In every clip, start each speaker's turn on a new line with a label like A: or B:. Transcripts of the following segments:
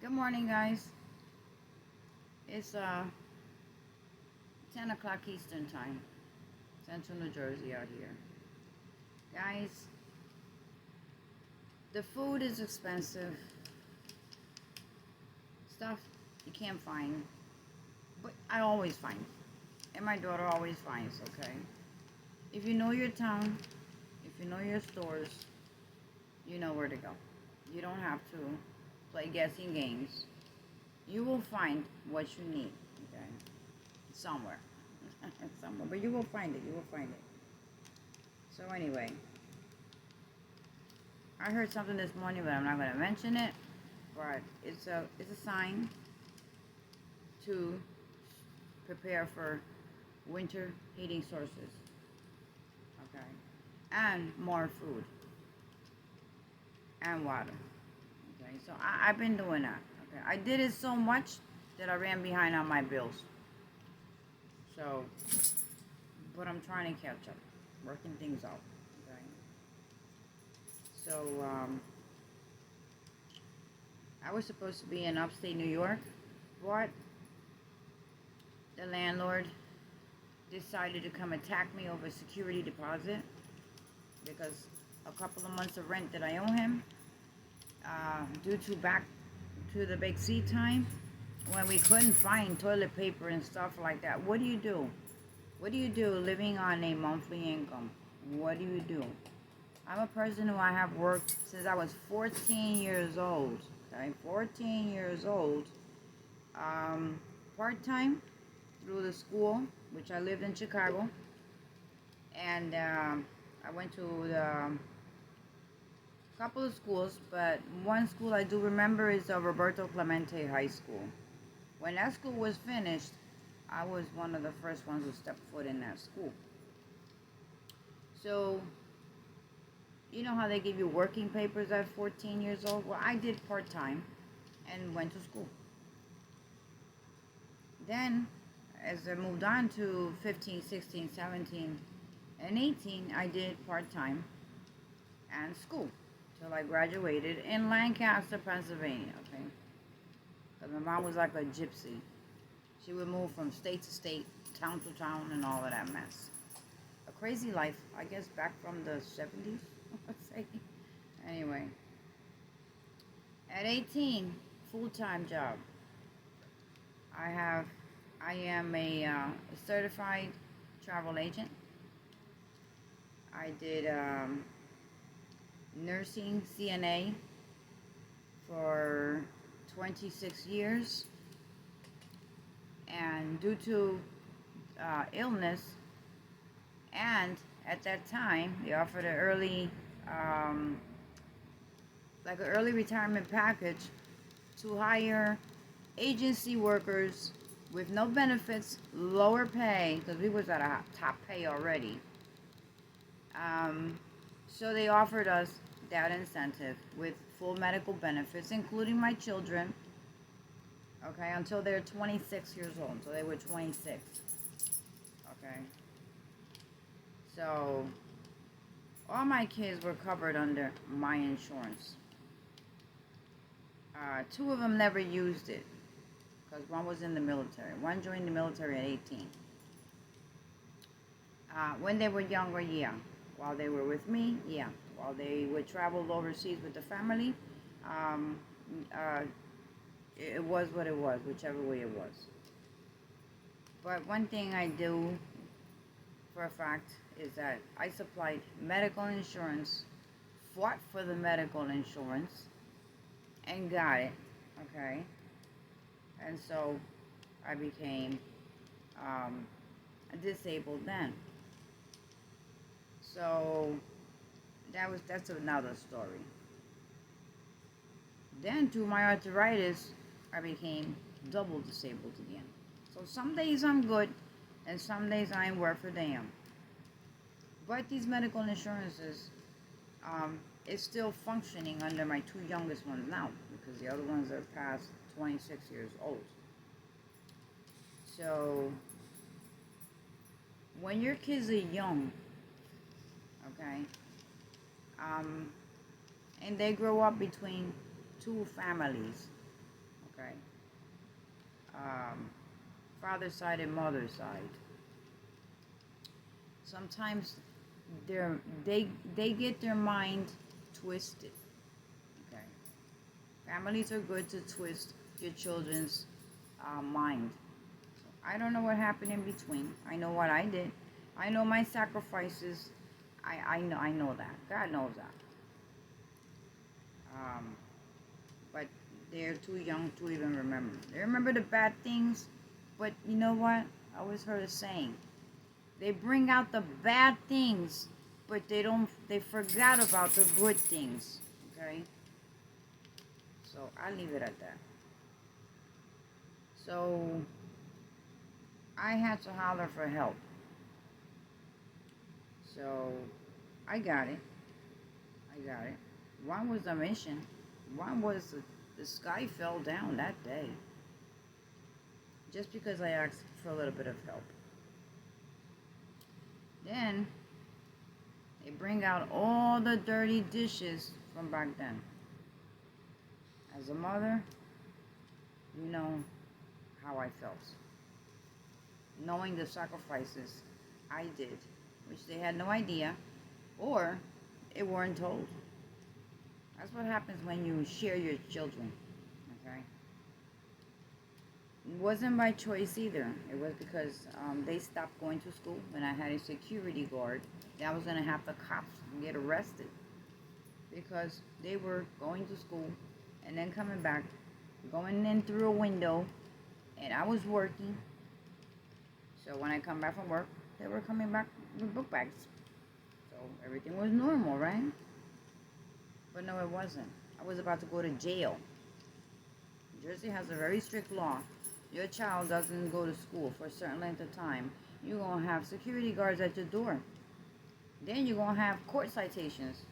A: Good morning, guys. It's 10 o'clock Eastern Time, Central New Jersey out here. Guys, the food is expensive. Stuff you can't find, but I always find. And my daughter always finds, okay? If you know your town, if you know your stores, you know where to go. You don't have to play guessing games. You will find what you need, okay? Somewhere. Somewhere. But you will find it. You will find it. So anyway, I heard something this morning, but I'm not going to mention it. But it's a sign to prepare for winter heating sources, okay, and more food and water. Okay, so I've been doing that. Okay, I did it so much that I ran behind on my bills. So, but I'm trying to catch up, working things out. Okay, so I was supposed to be in upstate New York, but the landlord decided to come attack me over security deposit because a couple of months of rent that I owe him, due to back to the big C time, when we couldn't find toilet paper and stuff like that. What do you do? What do you do living on a monthly income? What do you do? I'm a person who I have worked since I was 14 years old. Okay, 14 years old. Part-time through the school, which I lived in Chicago. And I went to the couple of schools, but one school I do remember is Roberto Clemente High School. When that school was finished, I was one of the first ones who stepped foot in that school. So, you know how they give you working papers at 14 years old? Well, I did part-time and went to school. Then, as I moved on to 15, 16, 17, and 18, I did part-time and school till I graduated in Lancaster, Pennsylvania, okay? Because my mom was like a gypsy. She would move from state to state, town to town, and all of that mess. A crazy life, I guess, back from the 70s, let's say. Anyway, at 18, full-time job. I am a certified travel agent. I did nursing CNA for 26 years. And due to illness, and at that time, they offered an early, like an early retirement package to hire agency workers with no benefits, lower pay, because we was at a top pay already. So they offered us that incentive with full medical benefits, including my children, okay, until they're 26 years old. So they were 26, okay. So all my kids were covered under my insurance. Two of them never used it because one was in the military. One joined the military at 18. When they were younger, yeah. While they were with me, yeah. While they would travel overseas with the family, it was what it was, whichever way it was. But one thing I do for a fact is that I supplied medical insurance, fought for the medical insurance, and got it, okay? And so I became disabled then. So that's another story. Then through my arthritis, I became double disabled again. So some days I'm good, and some days I ain't worth a damn. But these medical insurances is still functioning under my two youngest ones now, because the other ones are past 26 years old. So when your kids are young, okay, and they grow up between two families, Okay. Um, Father's side and mother's side. Sometimes they get their mind twisted. Okay. Families are good to twist your children's mind. So I don't know what happened in between. I know what I did. I know my sacrifices. I know that. God knows that. Um, but they're too young to even remember. They remember the bad things, but you know what? I always heard a saying. They bring out the bad things, but they forgot about the good things. Okay? So I leave it at that. So I had to holler for help. So I got it. I got it. One was a mission. One was the sky fell down that day. Just because I asked for a little bit of help. Then they bring out all the dirty dishes from back then. As a mother, you know how I felt. Knowing the sacrifices I did, which they had no idea, or they weren't told. That's what happens when you share your children, okay? It wasn't by choice either. It was because they stopped going to school when I had a security guard. I was going to have the cops get arrested because they were going to school and then coming back, going in through a window, and I was working. So when I come back from work, they were coming back with book bags. So everything was normal, right? But no, it wasn't. I was about to go to jail. Jersey has a very strict law. Your child doesn't go to school for a certain length of time, you're going to have security guards at your door. Then you're going to have court citations.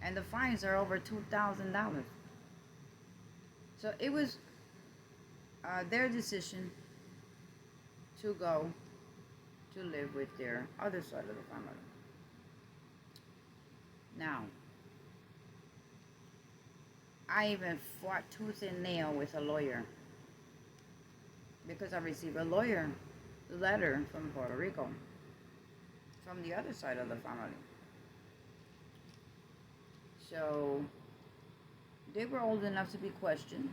A: And the fines are over $2,000. So it was their decision to go to live with their other side of the family. Now, I even fought tooth and nail with a lawyer because I received a lawyer letter from Puerto Rico, from the other side of the family. So they were old enough to be questioned.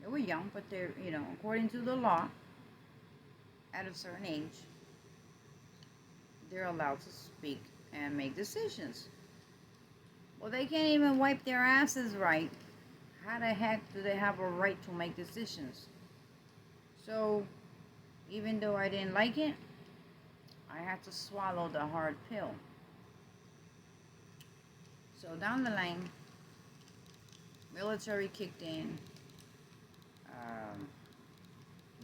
A: They were young, but they're, according to the law, at a certain age, they're allowed to speak and make decisions. Well, they can't even wipe their asses right. How the heck do they have a right to make decisions? So, even though I didn't like it, I had to swallow the hard pill. So down the line, military kicked in.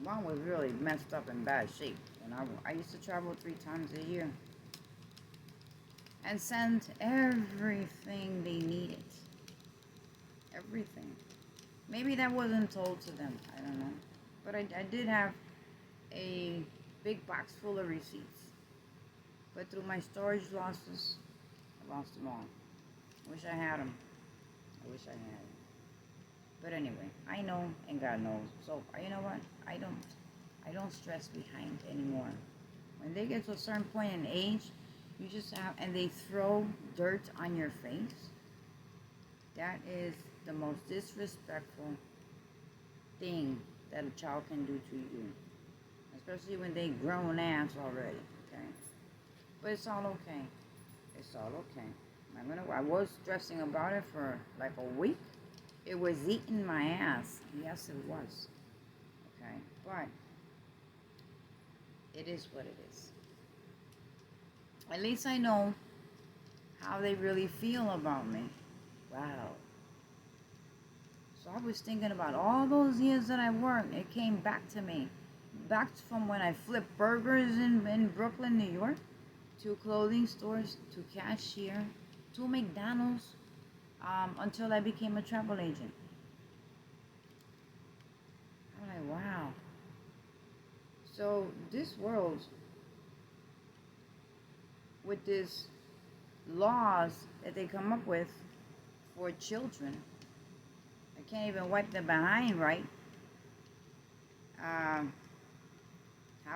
A: One was really messed up in bad shape. And I used to travel 3 times a year and send everything they needed. Everything. Maybe that wasn't told to them. I don't know. But I did have a big box full of receipts. But through my storage losses, I lost them all. I wish I had them. I wish I had them. But anyway, I know and God knows. So you know what? I don't stress behind anymore. When they get to a certain point in age, you just have, and they throw dirt on your face. That is the most disrespectful thing that a child can do to you, especially when they grown ass already. Okay, but it's all okay. It's all okay. I was stressing about it for like a week. It was eating my ass. Yes, it was. Okay, but it is what it is. At least I know how they really feel about me. Wow. So I was thinking about all those years that I worked. It came back to me. Back from when I flipped burgers in Brooklyn, New York, to clothing stores, to cashier, to McDonald's, until I became a travel agent. I'm like, wow. So this world, with these laws that they come up with for children, I can't even wipe them behind right. Have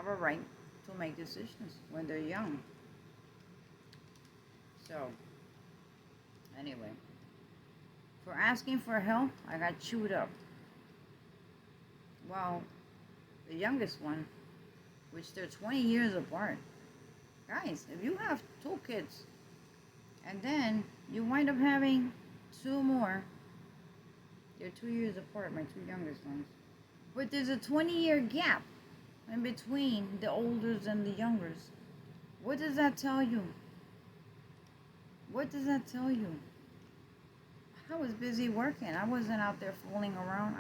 A: a right to make decisions when they're young. So, anyway, for asking for help, I got chewed up. Well, the youngest one, which they're 20 years apart. Guys, if you have 2 kids, and then you wind up having 2 more, they're 2 years apart, my 2 youngest ones. But there's a 20-year gap in between the olders and the youngers. What does that tell you? What does that tell you? I was busy working. I wasn't out there fooling around.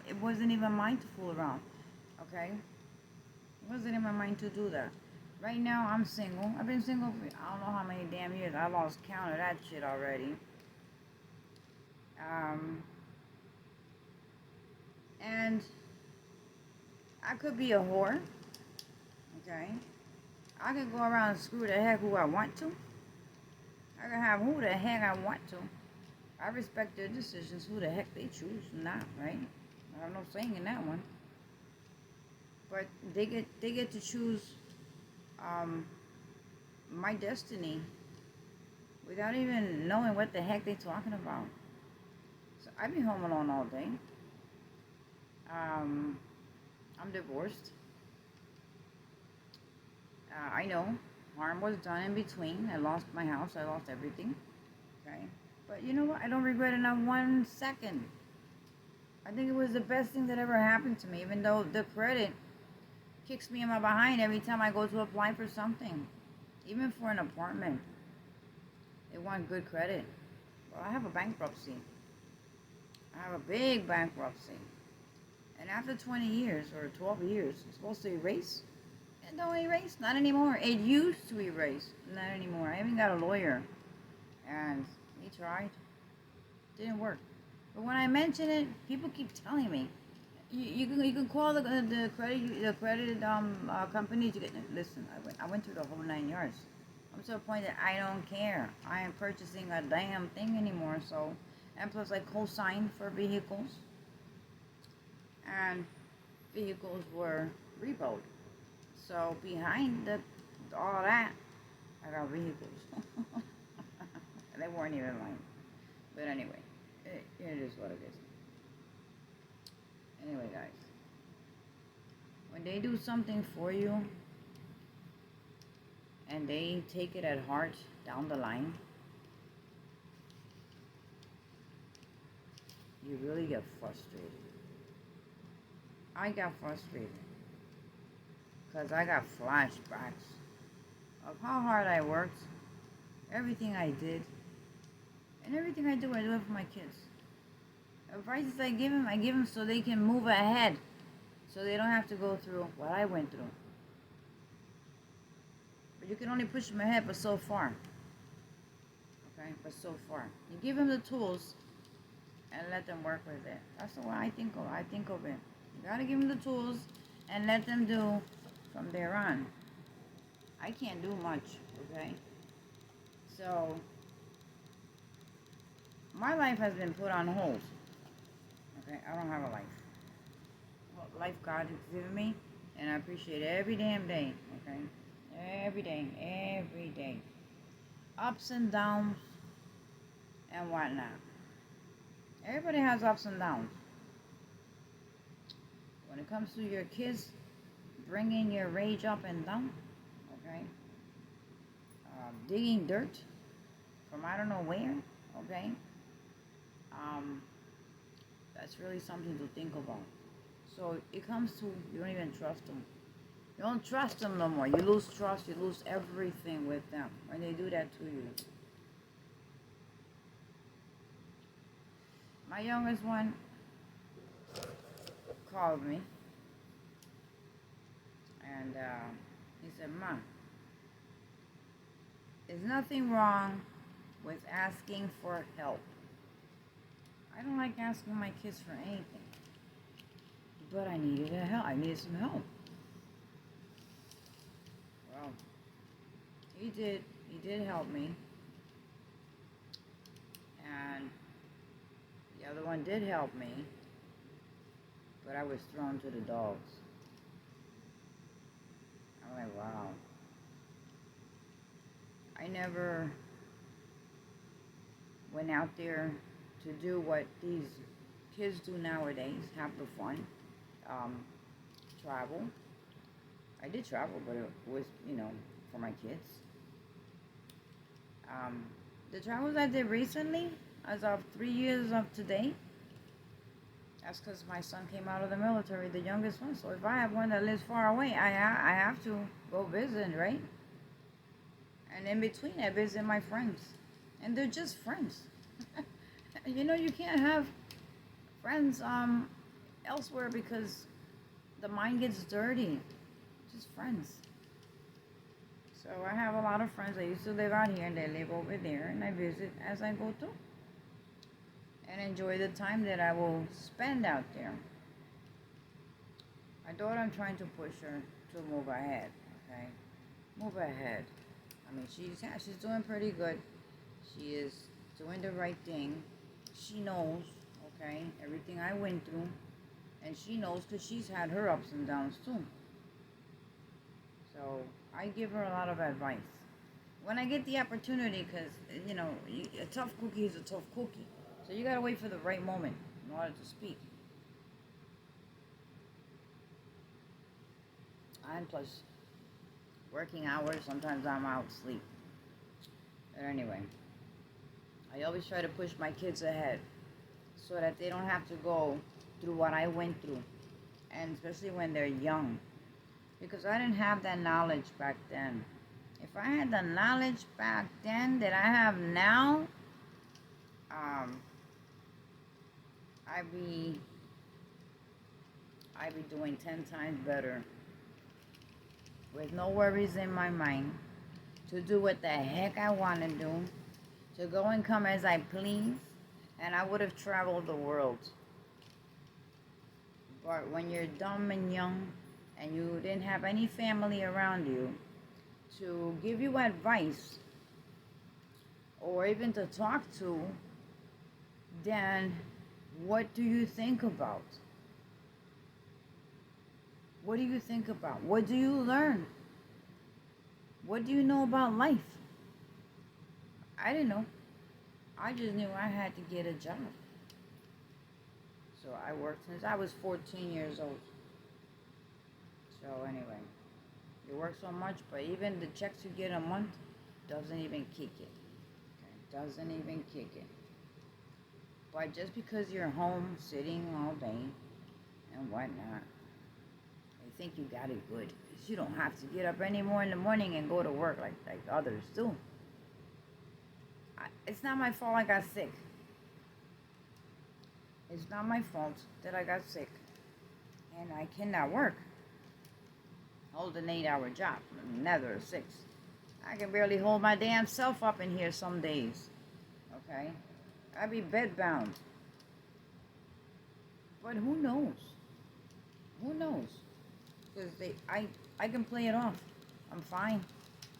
A: It wasn't even mine to fool around. Okay? It wasn't in my mind to do that. Right now, I'm single. I've been single for I don't know how many damn years. I lost count of that shit already. And I could be a whore. Okay? I can go around and screw the heck who I want to. I can have who the heck I want to. I respect their decisions, who the heck they choose, not, right? I have no saying in that one. But they get to choose my destiny without even knowing what the heck they're talking about. So I be home alone all day. I'm divorced. I know harm was done in between. I lost my house. I lost everything. Okay. But you know what? I don't regret it not 1 second. I think it was the best thing that ever happened to me, even though the credit kicks me in my behind every time I go to apply for something. Even for an apartment. They want good credit. Well, I have a bankruptcy. I have a big bankruptcy. And after 20 years or 12 years, it's supposed to erase. It don't erase. Not anymore. It used to erase. Not anymore. I even got a lawyer. And he tried. Didn't work. But when I mention it, people keep telling me, you can call the credit company to get. Listen, I went through the whole 9 yards. I'm to a point that I don't care. I am purchasing a damn thing anymore. So, and plus I co-signed for vehicles, and vehicles were repoed. So behind all that, I got vehicles. They weren't even mine. But anyway, it is what it is. Anyway, guys, when they do something for you and they take it at heart down the line, you really get frustrated. I got frustrated because I got flashbacks of how hard I worked, everything I did, and everything I do it for my kids. Advices I give them so they can move ahead, so they don't have to go through what I went through. But you can only push them ahead but so far. Okay, but so far. You give them the tools and let them work with it. That's the way I think of it. You gotta give them the tools and let them do from there on. I can't do much, okay? So, my life has been put on hold. Okay, I don't have a life. Well, life God has given me, and I appreciate it every damn day, okay? Every day. Ups and downs and whatnot. Everybody has ups and downs. When it comes to your kids bringing your rage up and down, okay? Digging dirt from I don't know where, okay? That's really something to think about. So it comes to, you don't even trust them. You don't trust them no more. You lose trust, you lose everything with them when they do that to you. My youngest one called me and he said, "Ma, there's nothing wrong with asking for help. I don't like asking my kids for anything, but I needed help. I needed some help." Well, he did help me, and the other one someone did help me, but I was thrown to the dogs. I'm like, wow. I never went out there to do what these kids do nowadays, have the fun, travel. I did travel, but it was, for my kids. The travels I did recently, as of 3 years of today, that's because my son came out of the military, the youngest one. So if I have one that lives far away, I have to go visit, right? And in between, I visit my friends. And they're just friends. You can't have friends elsewhere because the mind gets dirty. Just friends. So I have a lot of friends. I used to live out here and they live over there, and I visit as I go through and enjoy the time that I will spend out there. My daughter, I'm trying to push her to move ahead, okay? Move ahead. I mean, she's doing pretty good. She is doing the right thing. She knows, okay, everything I went through, and she knows because she's had her ups and downs too. So I give her a lot of advice when I get the opportunity, because a tough cookie is a tough cookie. So you gotta wait for the right moment in order to speak. And plus, working hours, sometimes I'm out asleep. But anyway, I always try to push my kids ahead so that they don't have to go through what I went through, and especially when they're young, because I didn't have that knowledge back then. If I had the knowledge back then that I have now, I'd be doing 10 times better, with no worries in my mind, to do what the heck I want to do, to go and come as I please, and I would have traveled the world. But when you're dumb and young, and you didn't have any family around you to give you advice, or even to talk to, then what do you think about? What do you think about? What do you learn? What do you know about life? I didn't know. I just knew I had to get a job. So I worked since I was 14 years old. So anyway, you work so much, but even the checks you get a month doesn't even kick it. Okay? Doesn't even kick it. But just because you're home sitting all day and whatnot, they think you got it good. You don't have to get up anymore in the morning and go to work like others do. It's not my fault I got sick. It's not my fault that I got sick. And I cannot work. Hold an 8-hour job, never a 6. I can barely hold my damn self up in here some days. Okay? I'd be bedbound. But who knows? Who knows? Because I can play it off. I'm fine.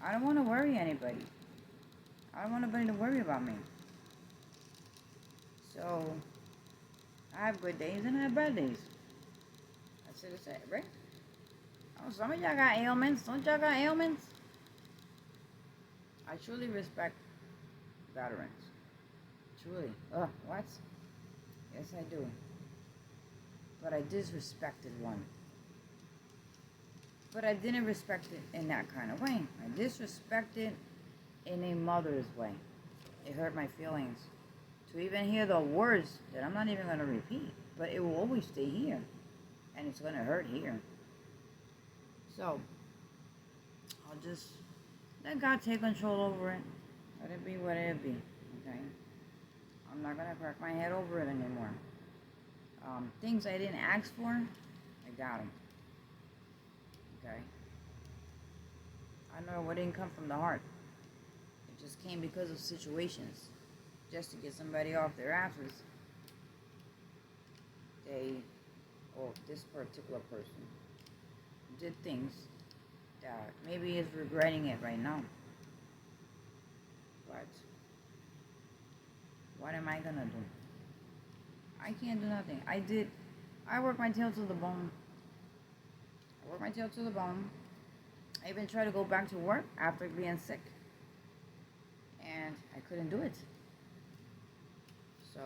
A: I don't want to worry anybody. I don't want anybody to worry about me. So, I have good days and I have bad days. That's it, it's it, right? Oh, some of y'all got ailments. Don't y'all got ailments? I truly respect veterans. Truly. What? Yes, I do. But I disrespected one. But I didn't respect it in that kind of way. I disrespected in a mother's way. It hurt my feelings. To even hear the words that I'm not even going to repeat. But it will always stay here. And it's going to hurt here. So, I'll just let God take control over it. Let it be what it be. Okay? I'm not going to crack my head over it anymore. Things I didn't ask for, I got them. Okay? I know what didn't come from the heart. It just came because of situations. Just to get somebody off their asses. This particular person did things that maybe is regretting it right now. But what am I gonna do? I can't do nothing. I work my tail to the bone. I work my tail to the bone. I even tried to go back to work after being sick, and I couldn't do it. So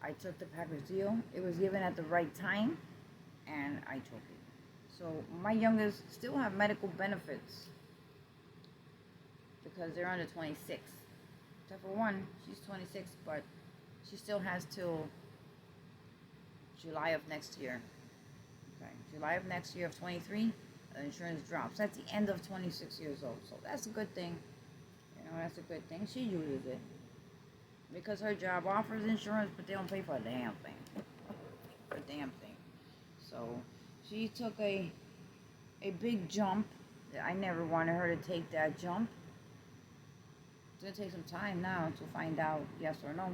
A: I took the package deal. It was given at the right time, and I took it. So my youngest still have medical benefits because they're under 26. Except for one, she's 26, but she still has till July of next year. Okay, July of next year of 23, the insurance drops. That's the end of 26 years old. So that's a good thing. That's a good thing. She uses it because her job offers insurance, but they don't pay for a damn thing. For a damn thing. So she took a big jump. I never wanted her to take that jump. It's gonna take some time now to find out yes or no.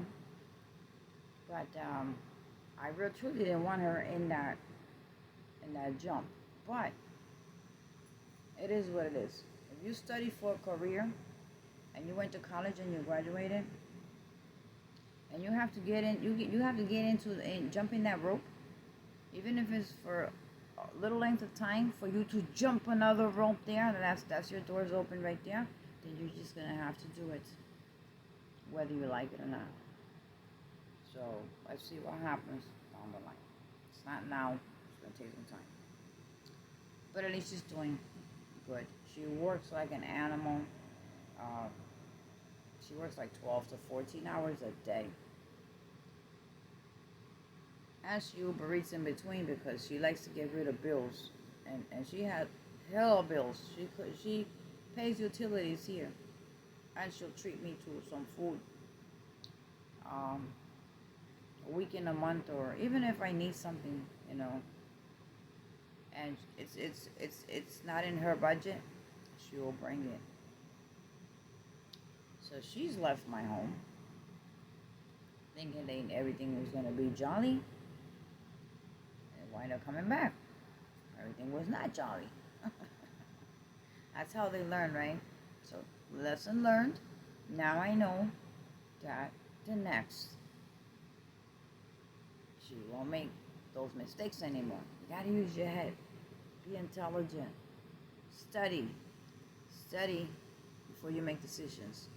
A: But I really truly didn't want her in that jump. But it is what it is. If you study for a career and you went to college and you graduated, and you have to get in, you have to get into jumping that rope, even if it's for a little length of time, for you to jump another rope there. That's your doors open right there. Then you're just gonna have to do it, whether you like it or not. So let's see what happens down the line. It's not now. It's gonna take some time. But at least she's doing good. She works like an animal. She works like 12 to 14 hours a day. And she Uber Eats in between because she likes to get rid of bills. And she had hell of bills. She pays utilities here. And she'll treat me to some food. A week in a month, or even if I need something, and it's not in her budget, she will bring it. So she's left my home thinking everything was gonna be jolly, and wind up coming back. Everything was not jolly. That's how they learn, right? So lesson learned. Now I know that the next she won't make those mistakes anymore. You gotta use your head. Be intelligent. Study before you make decisions.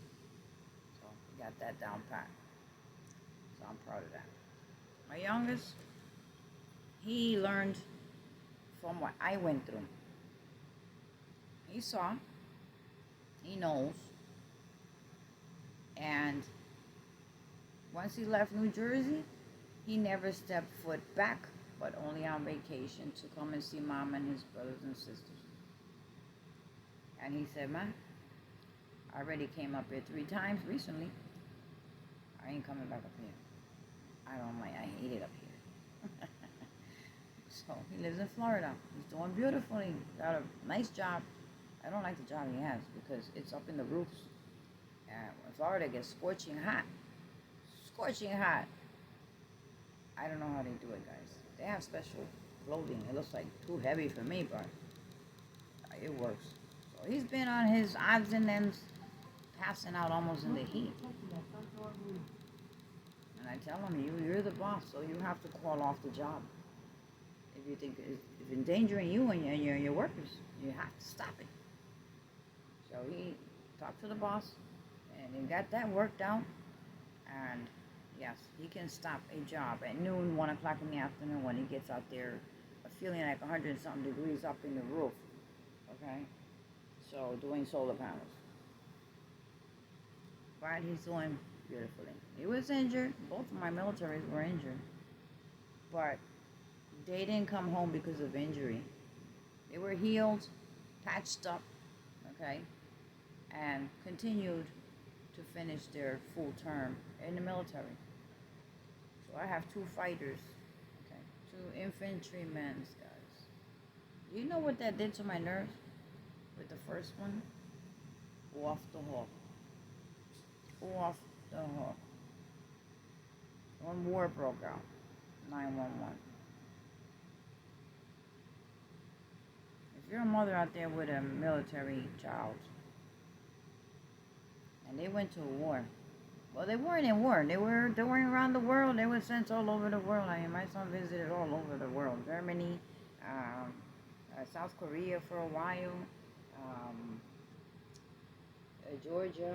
A: So you got that down pat. So I'm proud of that. My youngest, he learned from what I went through. He saw, he knows, and once he left New Jersey, he never stepped foot back, but only on vacation to come and see Mom and his brothers and sisters. And he said, "Ma, I already came up here 3 times recently. I ain't coming back up here. I don't mind. I hate it up here." So he lives in Florida. He's doing beautifully. Got a nice job. I don't like the job he has because it's up in the roofs. And Florida gets scorching hot. Scorching hot. I don't know how they do it, guys. They have special clothing. It looks like too heavy for me, but it works. So he's been on his odds and ends, passing out almost in the heat. And I tell him, you're the boss, so you have to call off the job. If you think it's endangering you and your workers, you have to stop it. So he talked to the boss, and he got that worked out. And yes, he can stop a job at noon, 1 o'clock in the afternoon when he gets out there feeling like 100-something degrees up in the roof. Okay? So, doing solar panels. But he's doing beautifully. He was injured. Both of my militaries were injured. But they didn't come home because of injury. They were healed, patched up, okay? And continued to finish their full term in the military. So I have 2 fighters, okay, 2 infantrymen, guys. You know what that did to my nerves with the first one? Off the hook. Off the hook. When war broke out, 911. If you're a mother out there with a military child, and they went to war, Well, they weren't in war. They were touring around the world. They were sent all over the world. I mean, my son visited all over the world. Germany, um, South Korea for a while, um, Georgia,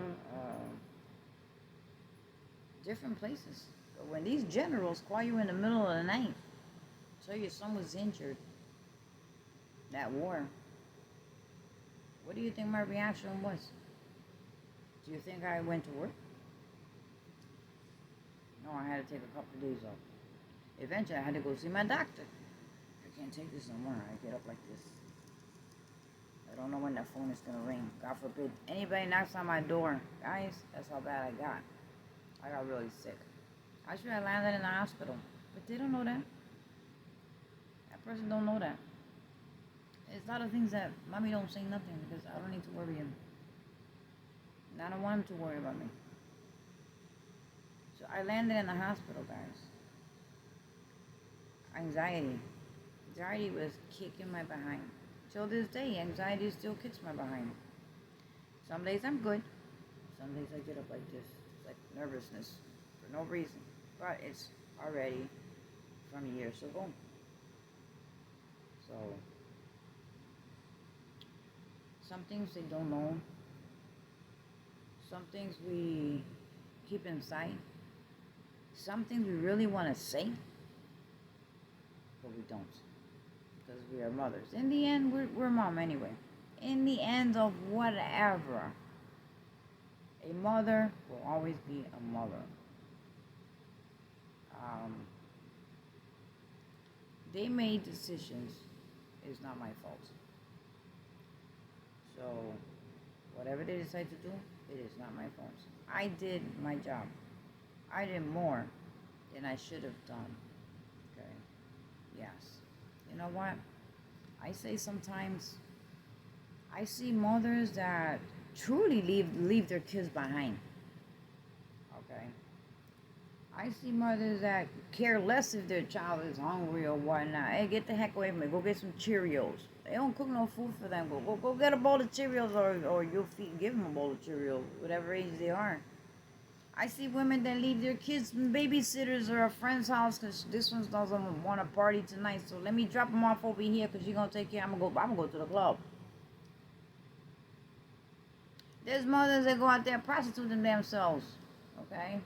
A: different places. But when these generals call you in the middle of the night, tell your son was injured, that war, what do you think my reaction was? Do you think I went to work? No, I had to take a couple of days off. Eventually, I had to go see my doctor. I can't take this no more. I get up like this. I don't know when that phone is going to ring. God forbid anybody knocks on my door. Guys, that's how bad I got. I got really sick. I should have landed in the hospital. But they don't know that. That person don't know that. There's a lot of things that mommy don't say nothing because I don't need to worry him. And I don't want him to worry about me. So I landed in the hospital, guys. Anxiety. Anxiety was kicking my behind. Till this day, anxiety still kicks my behind. Some days I'm good. Some days I get up like this. It's like nervousness for no reason. But it's already from years ago. So, some things they don't know. Some things we keep inside. Some things we really want to say, but we don't. Because we are mothers. In the end, we're mom anyway. In the end of whatever, a mother will always be a mother. They made decisions. It's not my fault. So, whatever they decide to do, it is not my fault. I did my job. I did more than I should have done. Okay? Yes. You know what? I say sometimes, I see mothers that truly leave their kids behind. Okay? I see mothers that care less if their child is hungry or whatnot. Hey, get the heck away from me. Go get some Cheerios. They don't cook no food for them. Go get a bowl of Cheerios or you'll give them a bowl of Cheerios, whatever age they are. I see women that leave their kids in babysitters or a friend's house because this one doesn't want to party tonight. So let me drop them off over here because you're going to take care. I'm going to go to the club. There's mothers that go out there prostituting themselves. Okay?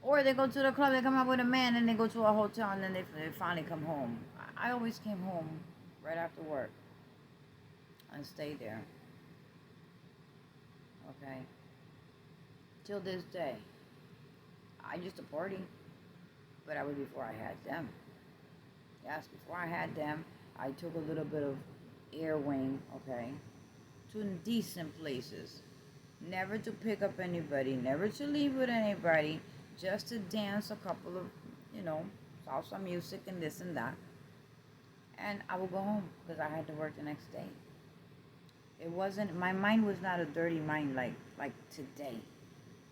A: Or they go to the club, they come out with a man, and they go to a hotel, and then they finally come home. I always came home right after work and stayed there. Okay? Till this day. I used to party, but I was before I had them. Yes, before I had them, I took a little bit of air wing, okay, to decent places. Never to pick up anybody, never to leave with anybody, just to dance a couple of, salsa music and this and that. And I would go home because I had to work the next day. It wasn't, my mind was not a dirty mind like today.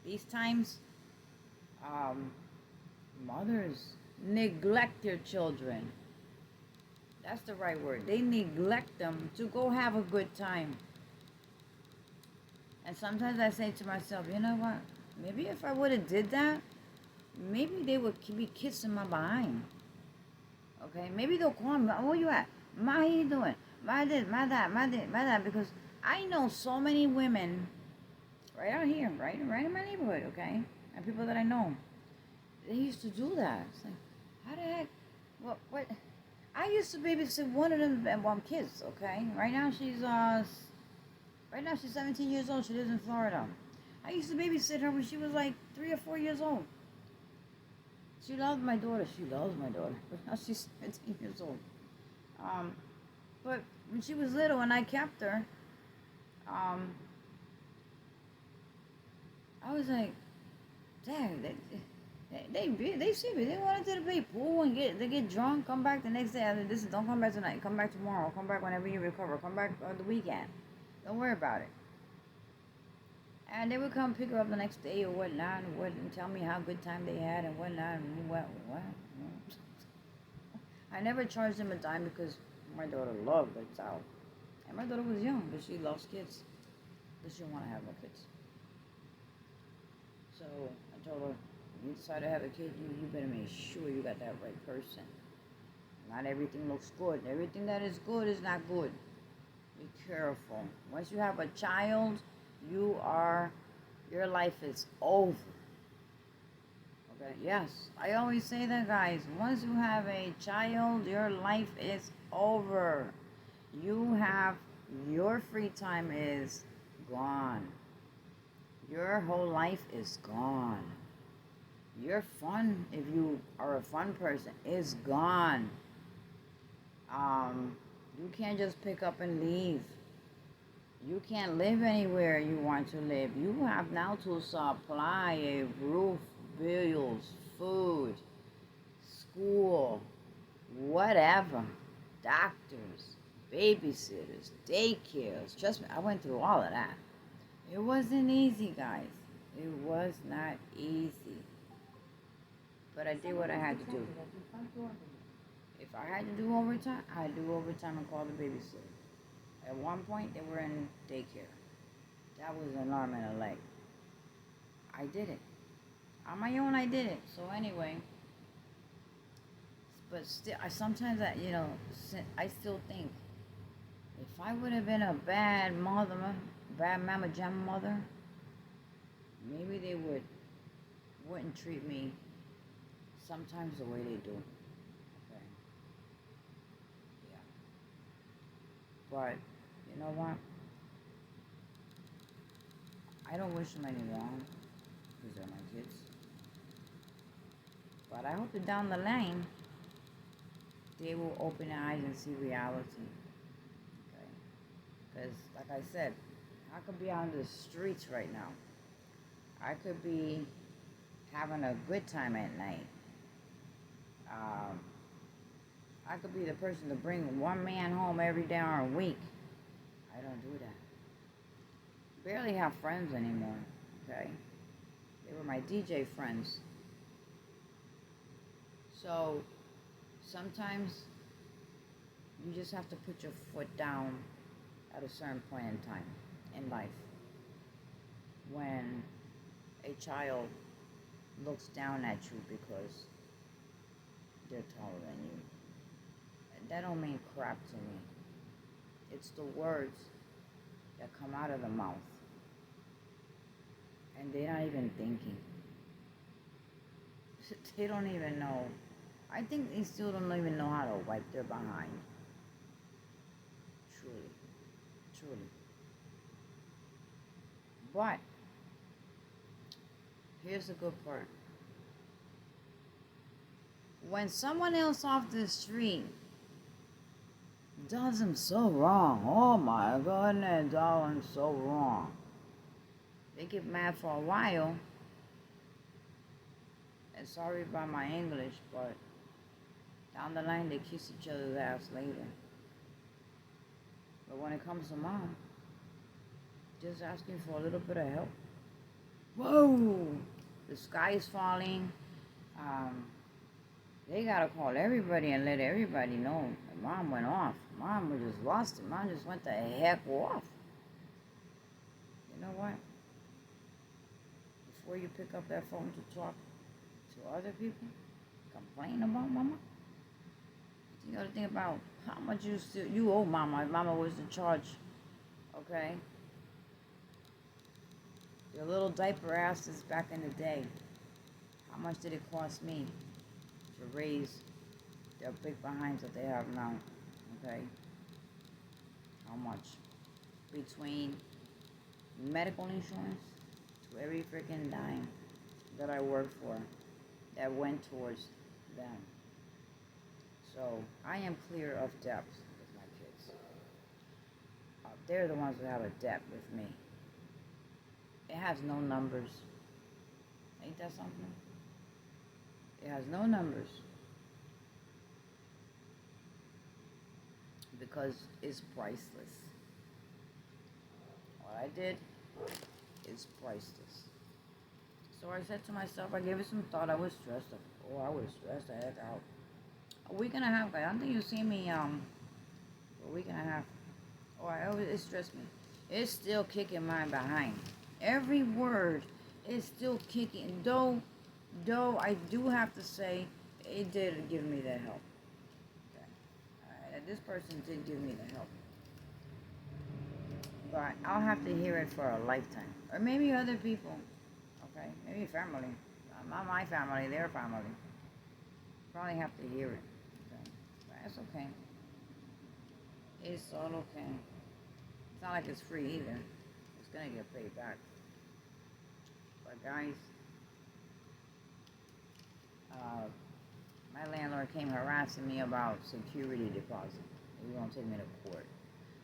A: These times, mothers neglect their children. That's the right word. They neglect them to go have a good time. And sometimes I say to myself, you know what? Maybe if I would have did that, maybe they would be kissing my behind. Okay? Maybe they'll call me, where you at? Ma, how you doing? Ma this, ma that, ma this, ma that. Because I know so many women right out here, right in my neighborhood, okay? And people that I know. They used to do that. It's like, how the heck? What? I used to babysit one of them kids, okay? Right now she's 17 years old. She lives in Florida. I used to babysit her when she was like 3 or 4 years old. She loved my daughter. She loves my daughter. But now she's 17 years old. But when she was little and I kept her, I was like, dang, they see me. They wanted to play pool and get drunk, come back the next day. I said, don't come back tonight. Come back tomorrow. Come back whenever you recover. Come back on the weekend. Don't worry about it. And they would come pick her up the next day or whatnot and tell me how good time they had and whatnot. And what? I never charged them a dime because my daughter loved the child. And my daughter was young, but she loves kids. But she didn't want to have no kids. So I told her, you decide to have a kid, you better make sure you got that right person. Not everything looks good. Everything that is good is not good. Be careful. Once you have a child, your life is over. Okay, yes. I always say that, guys. Once you have a child, your life is over. Your free time is gone. Your whole life is gone. Your fun, if you are a fun person, is gone. You can't just pick up and leave. You can't live anywhere you want to live. You have now to supply a roof, bills, food, school, whatever, doctors, babysitters, daycares. Trust me, I went through all of that. It wasn't easy, guys. It was not easy. But I did what I had to do. If I had to do overtime, I'd do overtime and call the babysitter. At one point, they were in daycare. That was an arm and a leg. I did it. On my own, I did it. So anyway, but still, I still think, if I would have been a bad mother, bad mama jama mother, maybe they wouldn't treat me sometimes the way they do. Okay. Yeah. But you know what? I don't wish them any wrong, because they're my kids. But I hope that down the line, they will open their eyes and see reality. Okay? Because, like I said, I could be on the streets right now. I could be having a good time at night. I could be the person to bring one man home every day or a week. I don't do that. Barely have friends anymore, okay? They were my DJ friends. So, sometimes you just have to put your foot down at a certain point in time in life. When a child looks down at you because they're taller than you. That don't mean crap to me. It's the words that come out of the mouth. And they're not even thinking. They don't even know. I think they still don't even know how to wipe their behind. Truly. Truly. But, here's the good part. When someone else off the street does them so wrong, oh my goodness, darling, so wrong. They get mad for a while. And sorry about my English, but down the line they kiss each other's ass later. But when it comes to mom, just asking for a little bit of help. Whoa! The sky is falling. They gotta call everybody and let everybody know that mom went off. Mom just lost it. Mom just went the heck off. You know what? Before you pick up that phone to talk to other people, complain about mama, you gotta think about how much you owe mama if mama was in charge. Okay? Your little diaper asses back in the day. How much did it cost me to raise their big behinds that they have now? Okay? How much? Between medical insurance to every freaking dime that I worked for that went towards them. So I am clear of debt with my kids. They're the ones who have a debt with me. It has no numbers. Ain't that something? It has no numbers. Because it's priceless. What I did is priceless. So I said to myself, I gave it some thought. I was stressed. Oh, I was stressed the heck out. A week and a half, guys. I don't think you see me a week and a half. Oh, it stressed me. It's still kicking mine behind. Every word it's still kicking. Though I do have to say, it did give me the help. Okay. This person did give me the help. But I'll have to hear it for a lifetime. Or maybe other people. Okay? Maybe family. Not my family, their family. Probably have to hear it. Okay? But that's okay. It's all okay. It's not like it's free either. It's gonna get paid back. But guys, my landlord came harassing me about security deposit. He was gonna take me to court.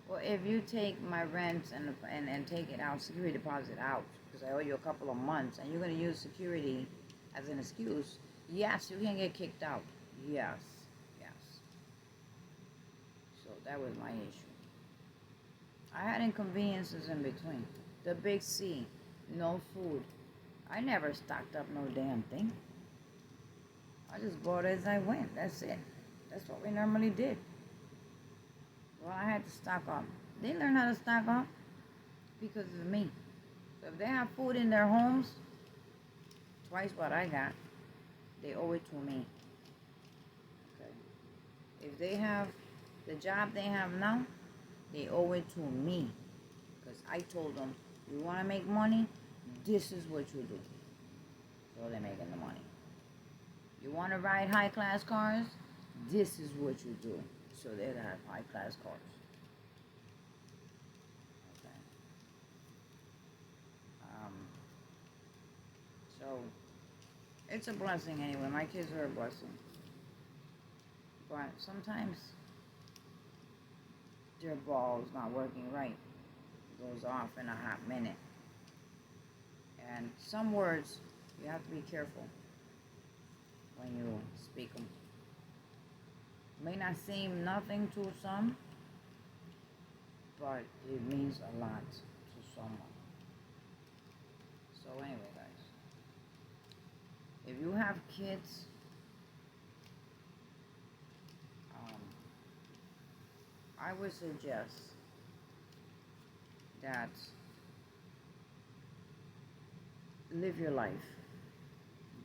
A: Well, if you take my rent and take it out, security deposit out, because I owe you a couple of months, and you're gonna use security as an excuse, yes, you can get kicked out. Yes. So that was my issue. I had inconveniences in between. The big C, no food. I never stocked up no damn thing. I just bought as I went. That's it. That's what we normally did. Well, I had to stock up. They learned how to stock up because of me. So if they have food in their homes, twice what I got, they owe it to me. Okay. If they have the job they have now, they owe it to me. Because I told them, you want to make money? This is what you do. So they're making the money. You want to ride high-class cars? This is what you do. So they have high-class cars. Okay. So it's a blessing anyway. My kids are a blessing. But sometimes their ball is not working right. It goes off in a hot minute. And some words, you have to be careful when you speak them. May not seem nothing to some, but it means a lot to someone. So anyway, guys, if you have kids, I would suggest that live your life,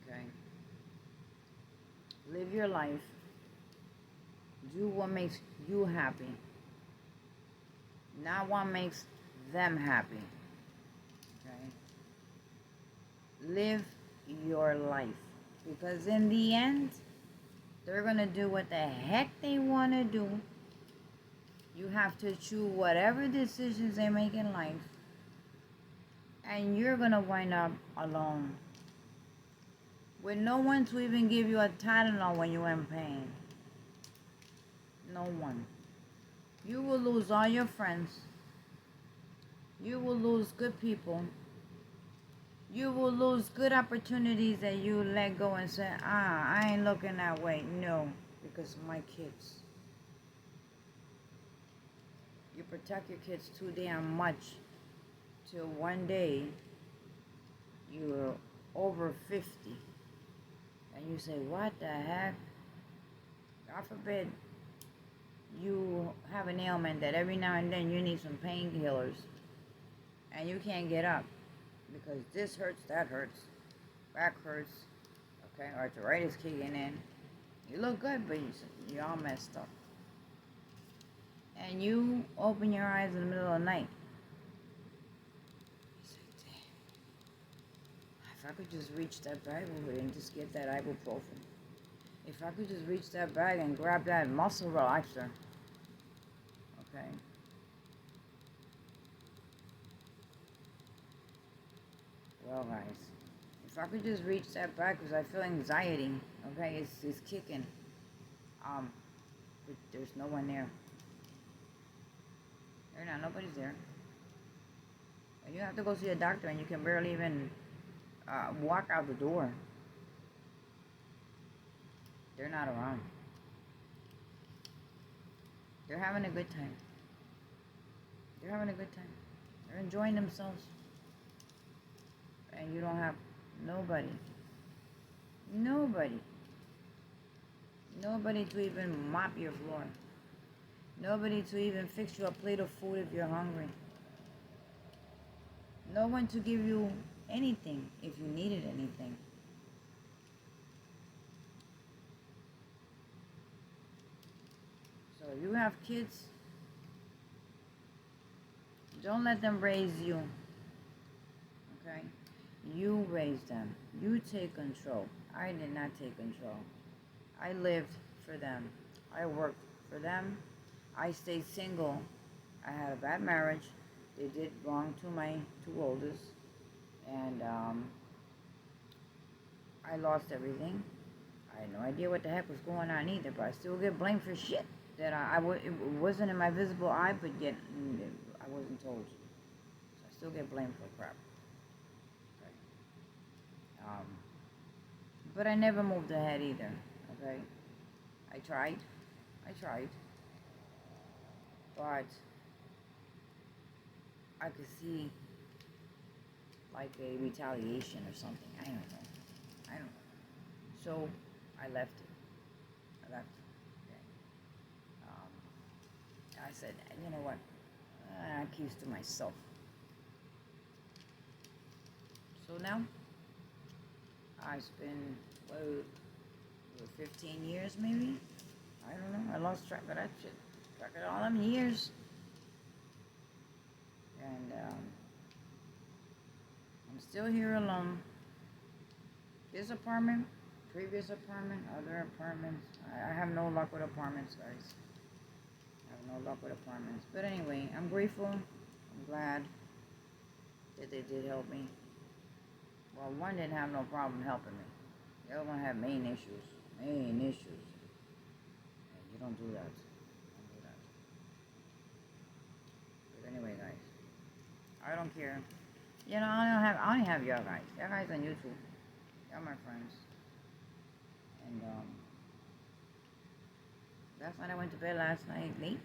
A: okay? Live your life. Do what makes you happy, not what makes them happy, okay? Live your life, because in the end, they're gonna do what the heck they wanna do. You have to choose whatever decisions they make in life, and you're gonna wind up alone, with no one to even give you a Tylenol when you're in pain. No one. You will lose all your friends. You will lose good people. You will lose good opportunities that you let go and say, I ain't looking that way. No, because my kids. You protect your kids too damn much till one day you're over 50 and you say, what the heck? God forbid you have an ailment that every now and then you need some painkillers and you can't get up because this hurts, that hurts, back hurts, okay, arthritis kicking in. You look good, but you're all messed up. And you open your eyes in the middle of the night. You say, damn, if I could just reach that bag over there and just get that ibuprofen. If I could just reach that bag and grab that muscle relaxer. Okay. Well, guys, if I could just reach that bag, because I feel anxiety. Okay, it's kicking. But there's no one there. Nobody's there. And you have to go see a doctor, and you can barely even walk out the door. They're not around. They're having a good time. They're having a good time. They're enjoying themselves. And you don't have nobody. Nobody to even mop your floor. Nobody to even fix you a plate of food if you're hungry. No one to give you anything if you needed anything. So you have kids, don't let them raise you, okay? You raise them. You take control. I did not take control. I lived for them. I worked for them. I stayed single. I had a bad marriage. They did wrong to my two oldest. And I lost everything. I had no idea what the heck was going on either, but I still get blamed for shit that it wasn't in my visible eye, but yet I wasn't told. So I still get blamed for crap. Okay. But I never moved ahead either. Okay. I tried, but I could see like a retaliation or something. I don't know. So I left it. Okay. I said, you know what? I keep to myself. So now it's been 15 years maybe. I don't know. I lost track of that shit. Track of all them years. And I'm still here alone. This apartment, previous apartment, other apartments. I have no luck with apartments, guys. I have no luck with apartments. But anyway, I'm grateful. I'm glad that they did help me. Well, one didn't have no problem helping me. The other one had main issues. And you don't do that. But anyway, guys, I don't care. You know, I only have y'all guys. Y'all guys on YouTube. Y'all my friends. And last night I went to bed last night late.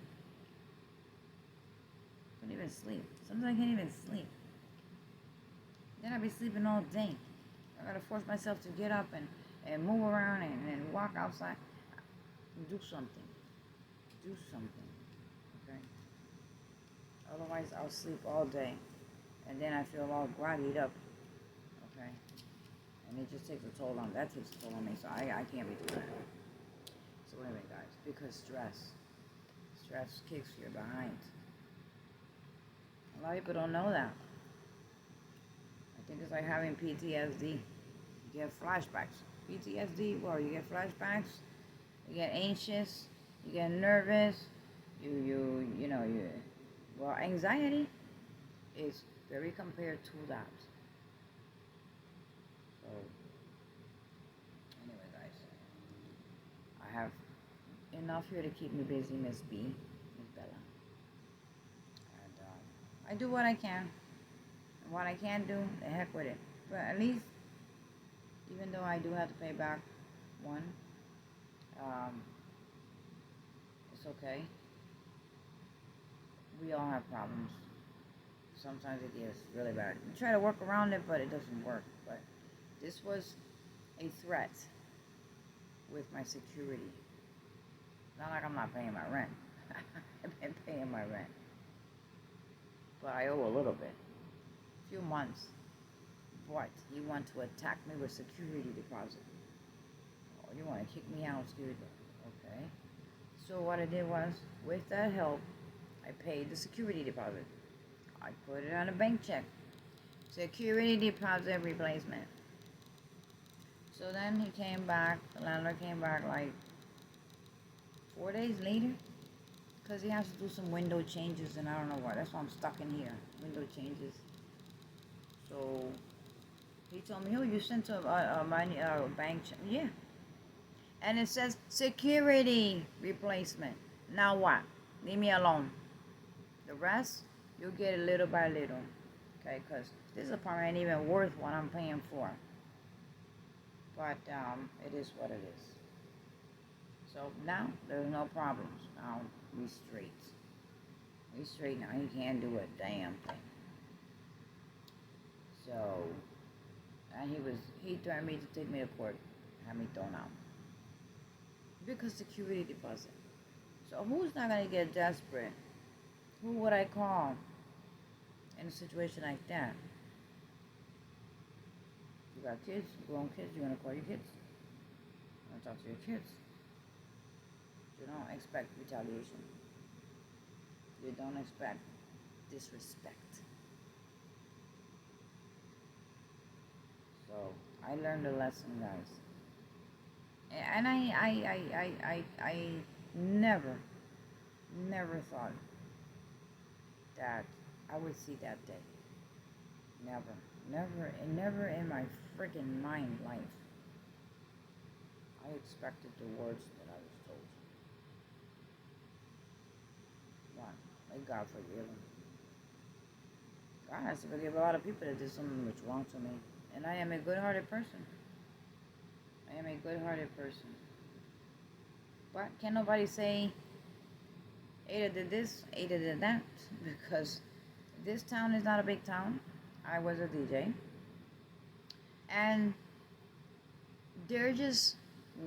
A: Couldn't even sleep. Sometimes I can't even sleep. Then I'll be sleeping all day. I gotta force myself to get up and move around and walk outside. Do something. Okay? Otherwise I'll sleep all day. And then I feel all groggied up. Okay? And it just takes a toll on me. That takes a toll on me. So I can't be doing that. So anyway, guys, because stress kicks you behind. A lot of people don't know that. I think it's like having PTSD. You get flashbacks. PTSD, well, you get flashbacks, you get anxious, you get nervous, well, anxiety is very compared to that. So, anyway, guys, I have enough here to keep me busy, Miss Bella. And I do what I can. And what I can't do, the heck with it. But at least, even though I do have to pay back one, it's okay. We all have problems. Sometimes it gets really bad. We try to work around it, but it doesn't work. But this was a threat with my security. Not like I'm not paying my rent. I've been paying my rent. But I owe a little bit. A few months. What? You want to attack me with security deposit? Oh, you want to kick me out, security? Okay. So what I did was, with that help, I paid the security deposit. I put it on a bank check. Security deposit replacement. So then he came back, the landlord came back like 4 days later, because he has to do some window changes and I don't know what. That's why I'm stuck in here. Window changes. So he told me, oh, you sent a bank check. Yeah. And it says security replacement. Now what? Leave me alone. The rest, you'll get it little by little. Okay, because this apartment ain't even worth what I'm paying for. But it is what it is. So now there's no problems. Now we straight. We straight now. He can't do a damn thing. So, and he threatened me to take me to court, have me thrown out. Because security deposit. So who's not gonna get desperate? Who would I call in a situation like that? You got kids, grown kids, you're gonna call your kids. You're gonna talk to your kids. You don't expect retaliation. You don't expect disrespect. So I learned a lesson, guys. And I never, never thought that I would see that day. Never, never in my freaking mind life. I expected the words that I was told. One, thank God forgive him. God has to forgive a lot of people that did something which wrong to me. And I am a good-hearted person. I am a good-hearted person. But can't nobody say Ada did this, Ada did that, because this town is not a big town. I was a DJ. And they're just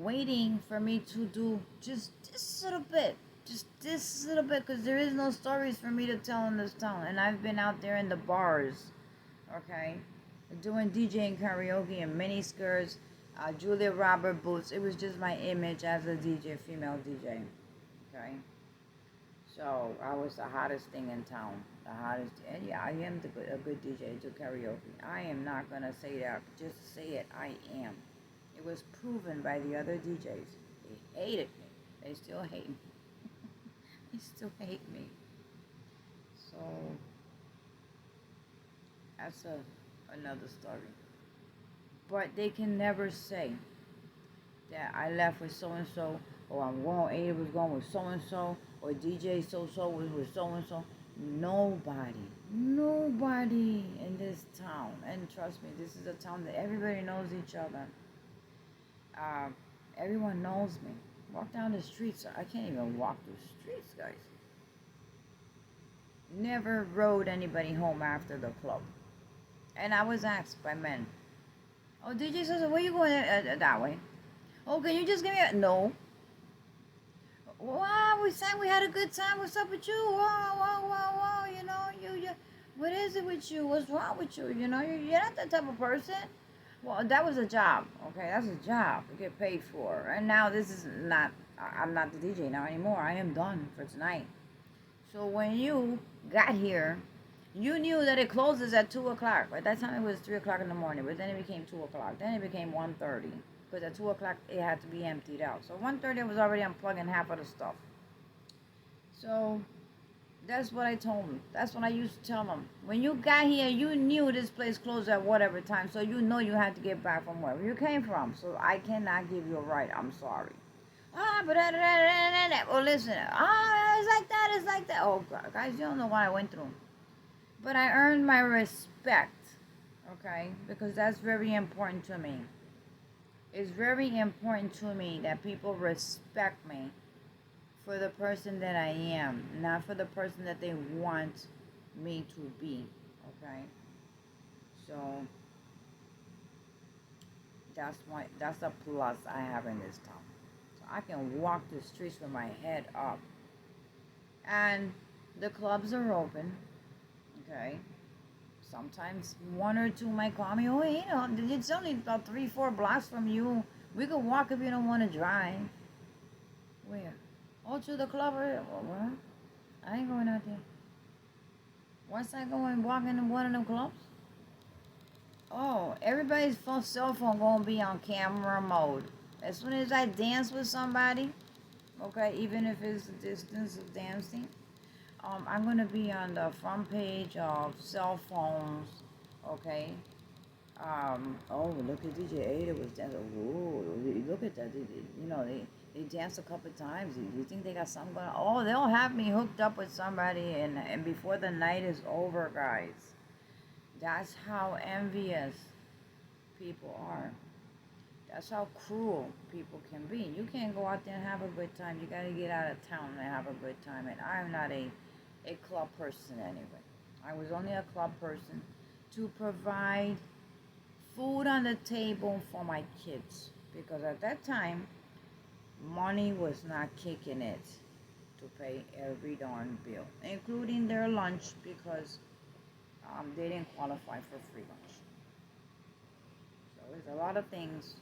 A: waiting for me to do just this little bit. Just this little bit, because there is no stories for me to tell in this town. And I've been out there in the bars, okay, doing DJing karaoke and mini skirts, Julia Robert boots. It was just my image as a DJ, female DJ, okay. So I was the hottest thing in town, the hottest. And yeah, I am a good DJ, do karaoke. I am not gonna say that just to say it. I am. It was proven by the other DJs. They hated me. They still hate me. They still hate me. So that's another story. But they can never say that I left with so and so, or I'm going. Ada was going with so and so, or DJ so was with so and so. Nobody in this town. And trust me, this is a town that everybody knows each other. Everyone knows me. Walk down the streets. I can't even walk the streets, guys. Never rode anybody home after the club. And I was asked by men, oh, DJ says, where you going that way? Oh, can you just give me a... No. Wow, we sang, we had a good time. What's up with you? Wow. You know, you what is it with you? What's wrong with you? You know, you're not that type of person. Well, that was a job, okay? That's a job to get paid for. And now this is not, I'm not the DJ now anymore. I am done for tonight. So when you got here, you knew that it closes at 2 o'clock. By that time it was 3 o'clock in the morning, but then it became 2 o'clock. Then it became 1:30, because at 2 o'clock it had to be emptied out. So 1:30 I was already unplugging half of the stuff. So that's what I told them. That's what I used to tell them. When you got here, you knew this place closed at whatever time, so you know you had to get back from wherever you came from. So I cannot give you a ride. I'm sorry. But well, listen. It's like that. Oh, God, guys, you don't know what I went through. But I earned my respect, okay? Because that's very important to me. It's very important to me that people respect me for the person that I am, not for the person that they want me to be, okay? So that's a plus I have in this town. So I can walk the streets with my head up. And the clubs are open, okay? Sometimes one or two might call me, oh, you know, it's only about 3-4 blocks from you. We could walk if you don't want to drive. Where? Oh, to the club or what? I ain't going out there. Once I go and walk into one of them clubs, oh, everybody's cell phone gonna be on camera mode. As soon as I dance with somebody, okay, even if it's a distance of dancing, I'm gonna be on the front page of cell phones, okay. Oh, look at DJ Ada was dancing. Whoa, look at that. They danced a couple times. Do you think they got something going on? Oh, they'll have me hooked up with somebody, and before the night is over, guys. That's how envious people are. That's how cruel people can be. You can't go out there and have a good time. You got to get out of town and have a good time. And I'm not a club person anyway. I was only a club person to provide food on the table for my kids. Because at that time, money was not kicking it to pay every darn bill, including their lunch, because they didn't qualify for free lunch. So there's a lot of things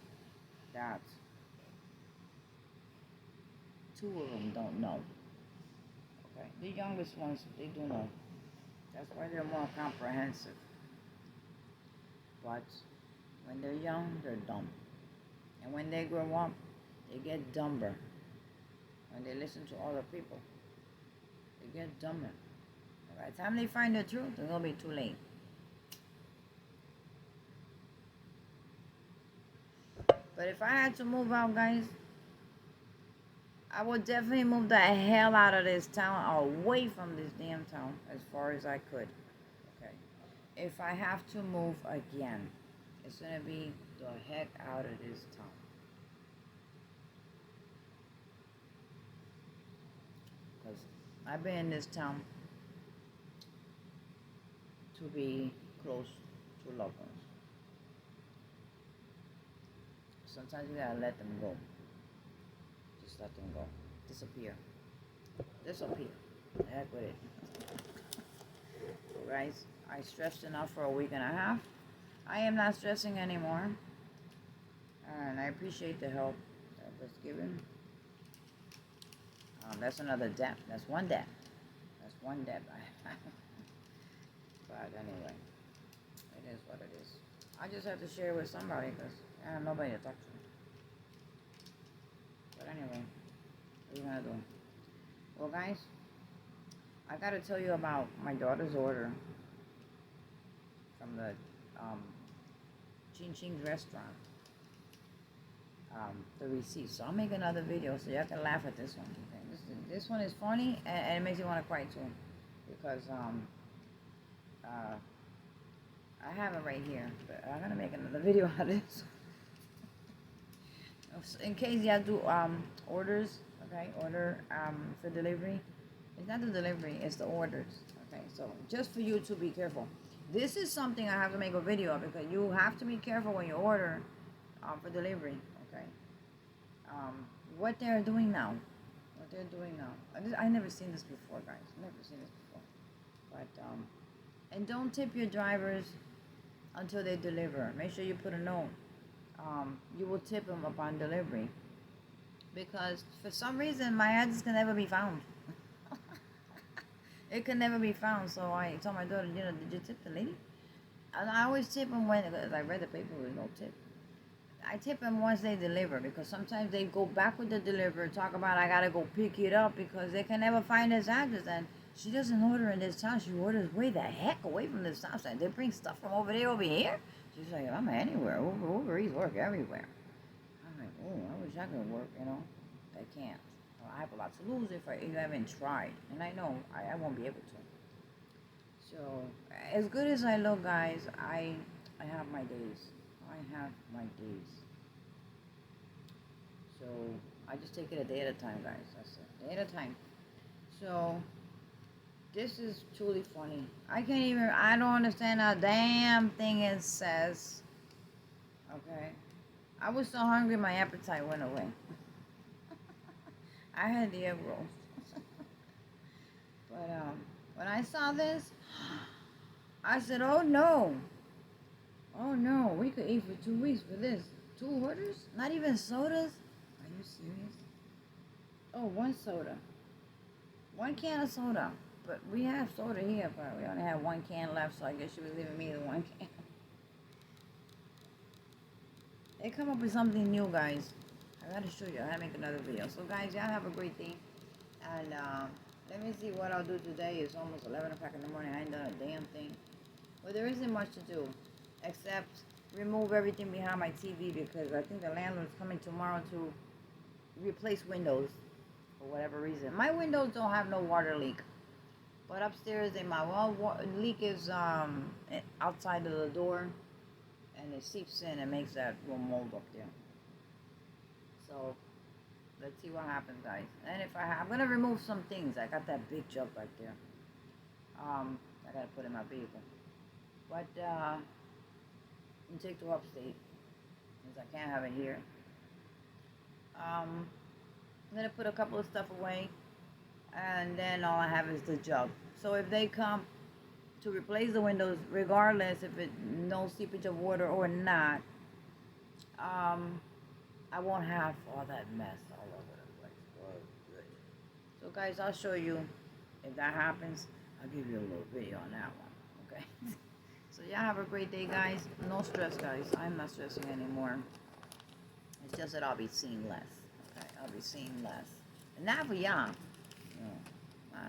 A: that two of them don't know. Okay, the youngest ones, they do know. That's why they're more comprehensive. But when they're young, they're dumb. And when they grow up, they get dumber. When they listen to other people, they get dumber. By the time they find the truth, it's going to be too late. But if I had to move out, guys, I would definitely move the hell out of this town, away from this damn town, as far as I could. Okay. If I have to move again, it's going to be the heck out of this town. Because I've been in this town to be close to loved ones. Sometimes you gotta let them go. Just let them go. Disappear. Disappear. The heck with it. So guys, I stressed enough for a week and a half. I am not stressing anymore. And I appreciate the help that was given. That's another debt. That's one debt. That's one debt. But anyway, it is what it is. I just have to share it with somebody because I have nobody to talk to. But anyway, what are you gonna do? Well, guys, I gotta tell you about my daughter's order from the Ching Ching's restaurant. The receipt. So I'll make another video so y'all can laugh at this one. Okay? This one is funny and it makes you want to cry too, because I have it right here, but I'm gonna make another video out of this. In case y'all do orders, okay, order for delivery. It's not the delivery, it's the orders. Okay, so just for you to be careful. This is something I have to make a video of because you have to be careful when you order for delivery. Okay, what they're doing now. What they're doing now. I never seen this before, guys. Never seen this before. But and don't tip your drivers until they deliver. Make sure you put a note. You will tip them upon delivery, because for some reason my address can never be found. It can never be found. So I told my daughter, you know, did you tip the lady? And I always tip them when I read the paper with no tip. I tip them once they deliver, because sometimes they go back with the deliverer, talk about I gotta go pick it up because they can never find this address, and she doesn't order in this town. She orders way the heck away from this town. So they bring stuff from over there over here. She's like, I'm anywhere. Uber Eats work everywhere. I'm like, oh, I wish I could work, you know. I can't. Well, I have a lot to lose if I haven't tried. And I know I won't be able to. So, as good as I look, guys, I have my days. I have my days. So, I just take it a day at a time, guys. That's it. Day at a time. So, this is truly funny. I don't understand a damn thing it says. Okay. I was so hungry, my appetite went away. I had the egg rolls. But when I saw this, I said, oh no. Oh no, we could eat for 2 weeks for this. 2 orders? Not even sodas? Are you serious? Oh, 1 soda. 1 can of soda. But we have soda here, but we only have 1 can left, so I guess she was leaving me the 1 can. They come up with something new, guys. I gotta show you. I gotta make another video. So, guys, y'all have a great day. And let me see what I'll do today. It's almost 11 o'clock in the morning. I ain't done a damn thing. Well, there isn't much to do, except remove everything behind my TV, because I think the landlord's coming tomorrow to replace windows for whatever reason. My windows don't have no water leak. But upstairs, my leak is outside of the door, and it seeps in and makes that little mold up there. So let's see what happens, guys. And if I'm gonna remove some things. I got that big jug right there. I gotta put in my vehicle. But I'm take to upstate, since I can't have it here. I'm gonna put a couple of stuff away. And then all I have is the jug. So if they come to replace the windows, regardless if it no seepage of water or not, I won't have all that mess all over the place. Oh, good. So guys, I'll show you if that happens. I'll give you a little video on that one. Okay. So y'all have a great day, guys. No stress, guys. I'm not stressing anymore. It's just that I'll be seeing less. Okay, I'll be seeing less. And not for y'all.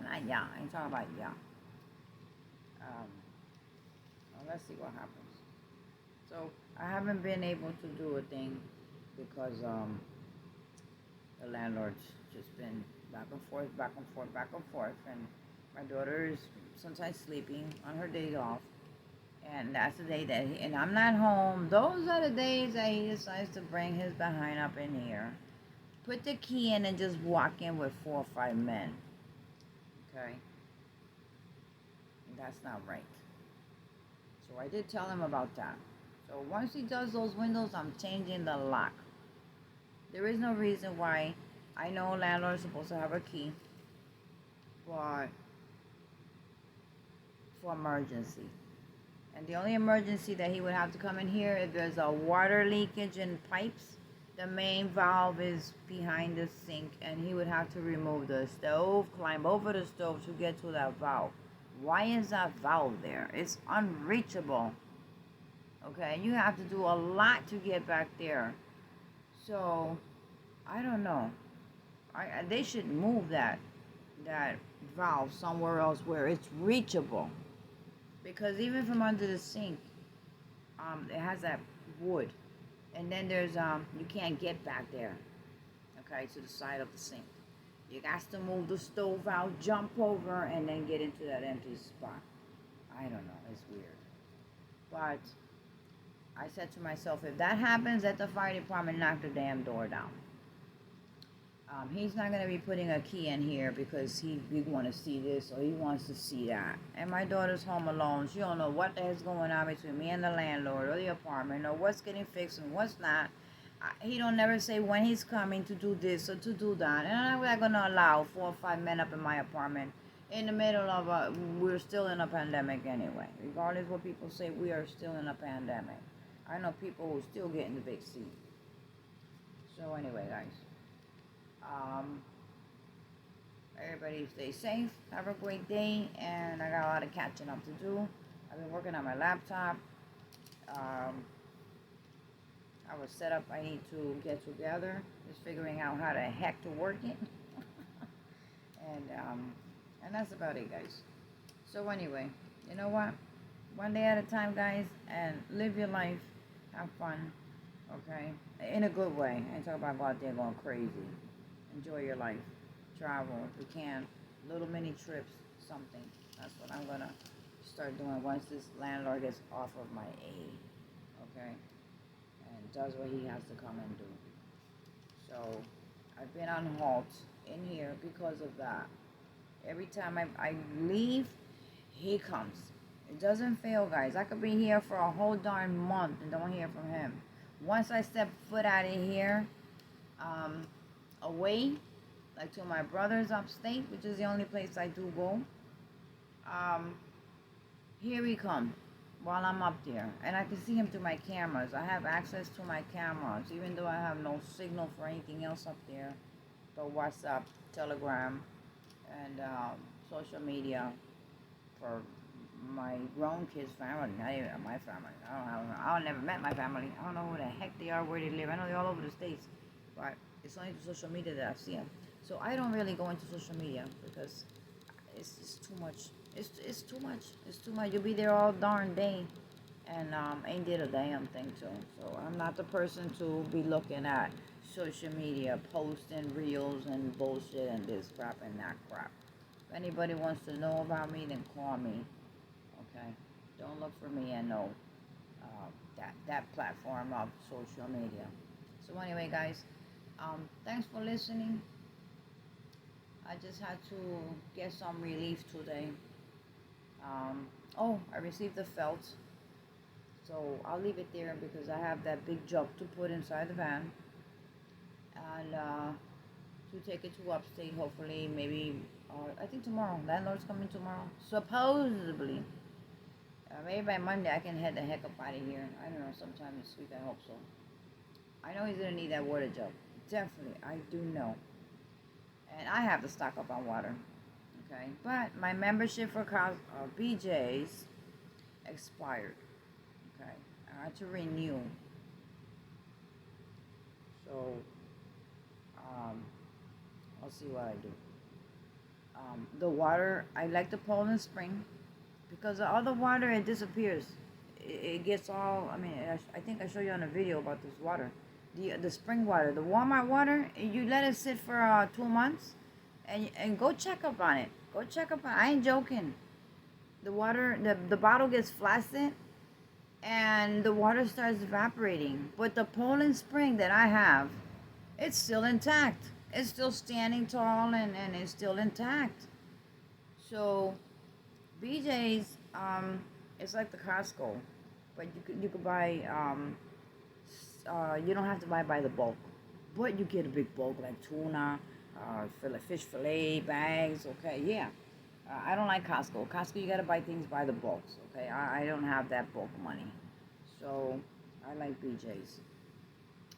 A: Not y'all. I ain't talking about y'all. Well, let's see what happens. So I haven't been able to do a thing because the landlord's just been back and forth, back and forth, back and forth, and my daughter is sometimes sleeping on her days off, and that's the day that and I'm not home. Those are the days that he decides to bring his behind up in here, put the key in, and just walk in with 4 or 5 men. Okay, that's not right. So I did tell him about that. So once he does those windows, I'm changing the lock. There is no reason why. I know landlord's supposed to have a key, but for emergency. And the only emergency that he would have to come in here if there's a water leakage in pipes. The main valve is behind the sink, and he would have to remove the stove, climb over the stove to get to that valve. Why is that valve there? It's unreachable. Okay, you have to do a lot to get back there. So I don't know. They should move that valve somewhere else where it's reachable. Because even from under the sink, it has that wood, and then there's you can't get back there. Okay, to the side of the sink. You got to move the stove out, jump over, and then get into that empty spot. I don't know. It's weird. But I said to myself, if that happens, let the fire department knock the damn door down. He's not going to be putting a key in here because he want to see this or he wants to see that. And my daughter's home alone. She don't know what the heck's going on between me and the landlord or the apartment or what's getting fixed and what's not. He don't never say when he's coming to do this or to do that. And I'm not going to allow 4 or 5 men up in my apartment in the middle of we're still in a pandemic anyway. Regardless what people say, we are still in a pandemic. I know people who still get in the big C. So anyway, guys. Everybody stay safe. Have a great day. And I got a lot of catching up to do. I've been working on my laptop. I was set up. I need to get together. Just figuring out how the heck to work it. And that's about it, guys. So anyway, you know what? One day at a time, guys. And live your life. Have fun. Okay? In a good way. I ain't talking about go out there going crazy. Enjoy your life. Travel if you can. Little mini trips. Something. That's what I'm going to start doing once this landlord gets off of my aid. Okay? And does what he has to come and do. So, I've been on halt in here because of that. Every time I leave, he comes. It doesn't fail, guys. I could be here for a whole darn month and don't hear from him. Once I step foot out of here, away, like to my brother's upstate, which is the only place I do go, here he comes while I'm up there. And I can see him through my cameras. I have access to my cameras, even though I have no signal for anything else up there. But WhatsApp, Telegram, and social media for my grown kids' family, not even my family. I never met my family. I don't know who the heck they are, where they live. I know they're all over the States, but it's only through social media that I see them. So I don't really go into social media because it's too much. It's too much. It's too much. You'll be there all darn day, and ain't did a damn thing to. So I'm not the person to be looking at social media, posting reels and bullshit and this crap and that crap. If anybody wants to know about me, then call me. Okay, don't look for me and know that platform of social media. So anyway, guys, thanks for listening. I just had to get some relief today. I received the felt, so I'll leave it there because I have that big jug to put inside the van and to take it to upstate. Hopefully, maybe I think tomorrow. Landlord's coming tomorrow, supposedly. Maybe by Monday I can head the heck up out of here. I don't know, sometime this week, I hope so. I know he's gonna need that water jug. Definitely, I do know. And I have to stock up on water. Okay, but my membership for BJ's expired. Okay, I had to renew. So, um, I'll see what I do. The water, I like the Poland Spring because the other water it disappears. It gets all. I mean, I think I showed you on a video about this water, the spring water, the Walmart water. You let it sit for 2 months, and go check up on it. Go check up on. I ain't joking. The water, the bottle gets flaccid, and the water starts evaporating. But the Poland Spring that I have, it's still intact. It's still standing tall and it's still intact. So BJ's, it's like the Costco, but you could buy you don't have to buy by the bulk, but you get a big bulk like tuna, fish fillet bags. Okay, yeah. I don't like Costco. Costco, you gotta buy things by the bulks. Okay, I don't have that bulk money, so I like BJ's,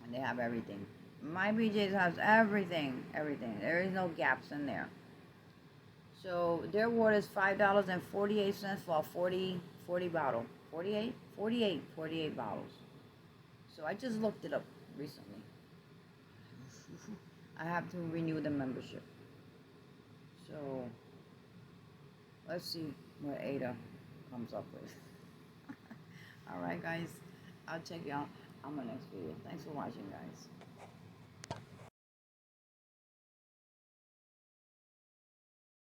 A: and they have everything. My BJ's has everything, everything. There is no gaps in there. So their water is $5.48 for a 40 bottle. 48 bottles. So I just looked it up recently. I have to renew the membership. So let's see what Ada comes up with. Alright guys, I'll check you out on my next video. Thanks for watching guys.